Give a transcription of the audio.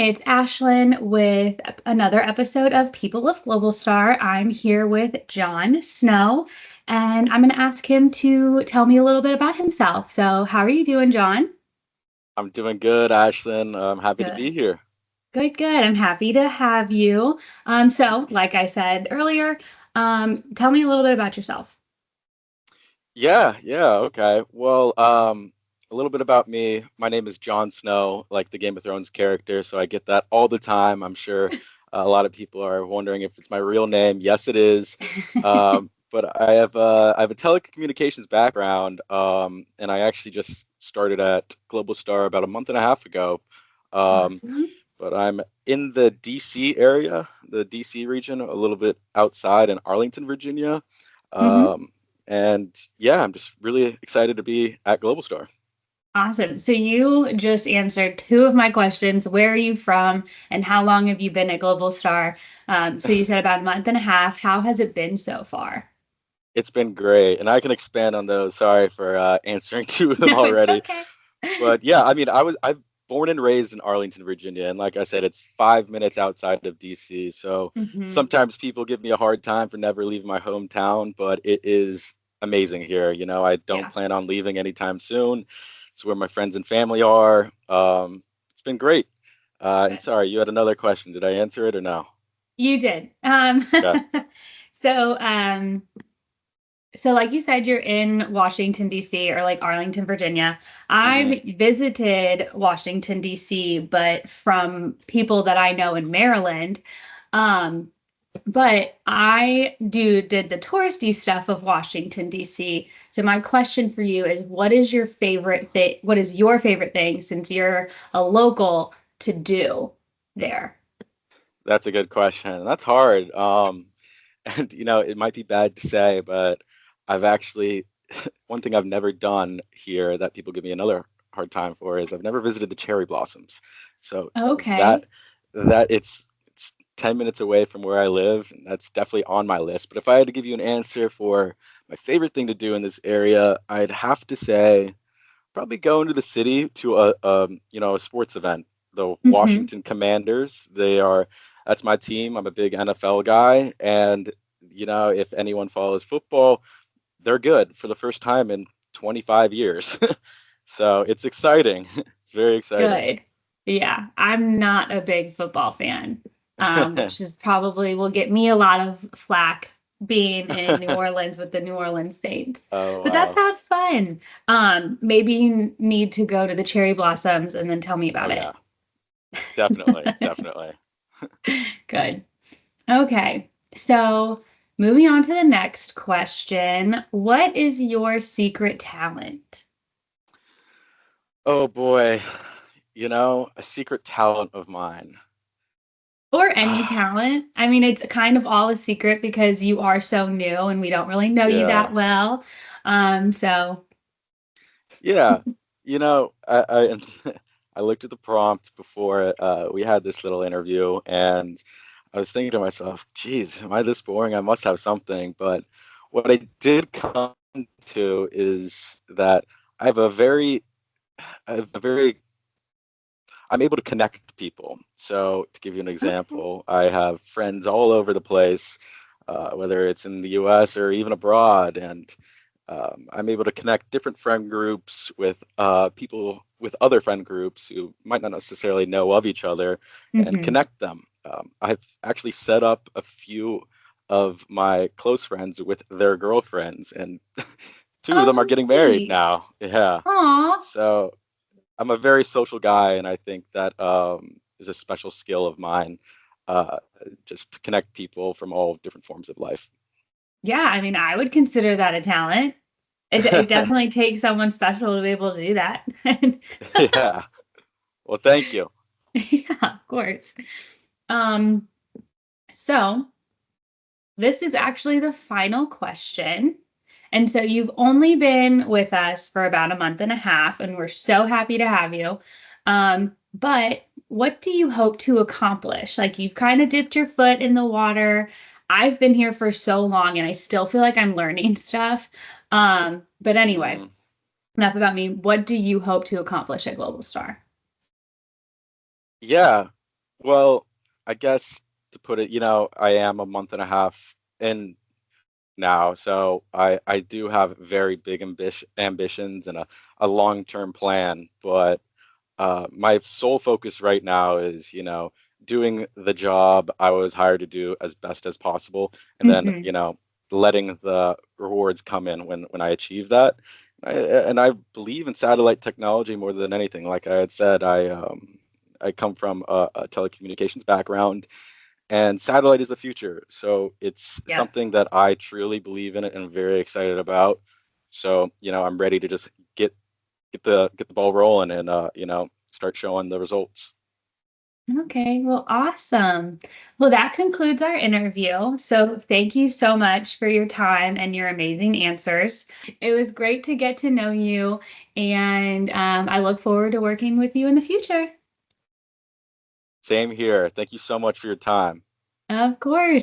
It's Ashlyn with another episode of People of Globalstar. I'm here with John Snow, and I'm going to ask him to tell me a little bit about himself. So, how are you doing, John? I'm doing good, Ashlyn. I'm happy to be Good. here. Good, good. I'm happy to have you. So, like I said earlier, tell me a little bit about yourself. Yeah, okay. Well, a little bit about me. My name is Jon Snow, like the Game of Thrones character, so I get that all the time. I'm sure a lot of people are wondering if it's my real name. Yes, it is. But I have a telecommunications background, and I actually just started at Globalstar about a month and a half ago. Um, Awesome. but I'm in the DC area, the DC region, a little bit outside in Arlington, Virginia. Hmm. Um, and yeah, I'm just really excited to be at Globalstar. Awesome. So, you just answered two of my questions. Where are you from, and how long have you been at Globalstar? So, you said about a month and a half. How has it been so far? It's been great, and I can expand on those. Sorry for answering two of them No, it's already. okay. But yeah, I mean, I'm born and raised in Arlington, Virginia, and like I said, it's 5 minutes outside of DC. So Hmm. sometimes people give me a hard time for never leaving my hometown, but it is amazing here. I don't Yeah, plan on leaving anytime soon. It's where my friends and family are. It's been great. And good. sorry, you had another question. Did I answer it or no? You did. Okay. So, so like you said, you're in Washington, D.C. or like Arlington, Virginia. hmm I've visited Washington, D.C., but from people that I know in Maryland. Um, But I did the touristy stuff of Washington, D.C. So my question for you is what is your favorite thing? What is your favorite thing since you're a local to do there? That's a good question. That's hard. And it might be bad to say, but I've actually one thing I've never done here that people give me another hard time for is I've never visited the cherry blossoms. So that Okay. it's 10 minutes away from where I live, and that's definitely on my list. But if I had to give you an answer for my favorite thing to do in this area, I'd have to say probably go into the city to a sports event. The Hmm. Washington Commanders. That's my team. I'm a big NFL guy, and if anyone follows football, they're good for the first time in 25 years. So it's exciting. It's very exciting. Good. Yeah, I'm not a big football fan, which is probably will get me a lot of flack being in New Orleans with the New Orleans Saints. Oh But that wow. sounds fun. Maybe you need to go to the cherry blossoms and then tell me Oh about yeah. it. Definitely. Good. Okay. So, moving on to the next question. What is your secret talent? Oh boy. A secret talent of mine. Or any Ah, talent. I mean, it's kind of all a secret because you are so new and we don't really know you yeah. that well. So Yeah, I I looked at the prompt before we had this little interview, and I was thinking to myself, "Geez, am I this boring? I must have something." But what I did come to is that I have I have a very, I'm able to connect people. So, to give you an okay. example, I have friends all over the place, whether it's in the U.S. or even abroad, and I'm able to connect different friend groups with people with other friend groups who might not necessarily know of each other and Hmm. connect them. I've actually set up a few of my close friends with their girlfriends, and two of them are Oh, getting married neat. now. Yeah. Aw. So I'm a very social guy, and I think that is a special skill of mine, uh, just to connect people from all different forms of life. Yeah, I mean, I would consider that a talent. It definitely takes someone special to be able to do that. Yeah. Well, thank you. Yeah, of course. Um, so this is actually the final question. And so you've only been with us for about a month and a half, and we're so happy to have you. But what do you hope to accomplish? Like you've kind of dipped your foot in the water. I've been here for so long and I still feel like I'm learning stuff. But anyway, Mm. enough about me. What do you hope to accomplish at Global Star? Yeah. Well, I guess to put it, I am a month and a half in now, so I do have very big ambitions and a long-term plan, but my sole focus right now is, doing the job I was hired to do as best as possible, and then, Hmm. letting the rewards come in when I achieve that. And I believe in satellite technology more than anything. Like I had said, I come from a telecommunications background, and satellite is the future. So it's Yeah. something that I truly believe in it and very excited about. So, I'm ready to just get the ball rolling and start showing the results. Okay, well, awesome. Well, that concludes our interview. So, thank you so much for your time and your amazing answers. It was great to get to know you, and I look forward to working with you in the future. Same here. Thank you so much for your time. Of course.